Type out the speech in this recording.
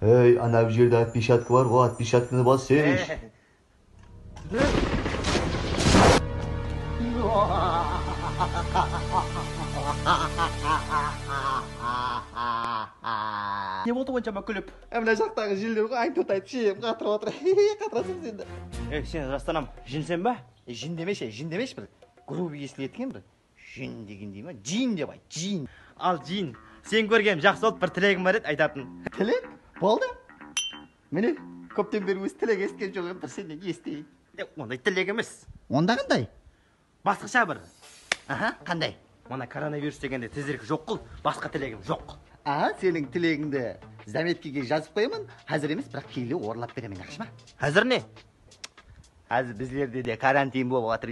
Hey, ana bir жерде отпечатка бар, o отпечатканы бас сен. Не болды оншама күліп? Мына жақтағы жерлер ғой аңтот айтып шем қатырып отыр. Қатырасың сен де. Сен жастанам, жинсен ба? Жин демеші бір грубий естіледі екен бір. Жин деген дей ма? Жин деп айт, жин. Ал жин, сен көргем жақсы болып бір тілегім бар еді айтатын. Тілек? Болды. Міне, көптен бері өз тілек есткен жоқ ем, бір сенен естейін. Ондай тілек емес. Онда қандай? Басқаша бір. Аха, қандай? Мана коронавирус дегенде тезірек жоқ қыл, басқа тілегім жоқ. Сенің тілегіңді заметкеге жазып қоймын, қазір емес, бірақ кейлі орылап беремен, жақсы ма? Қазір не? Қазір біздерде де карантин болып жатыр.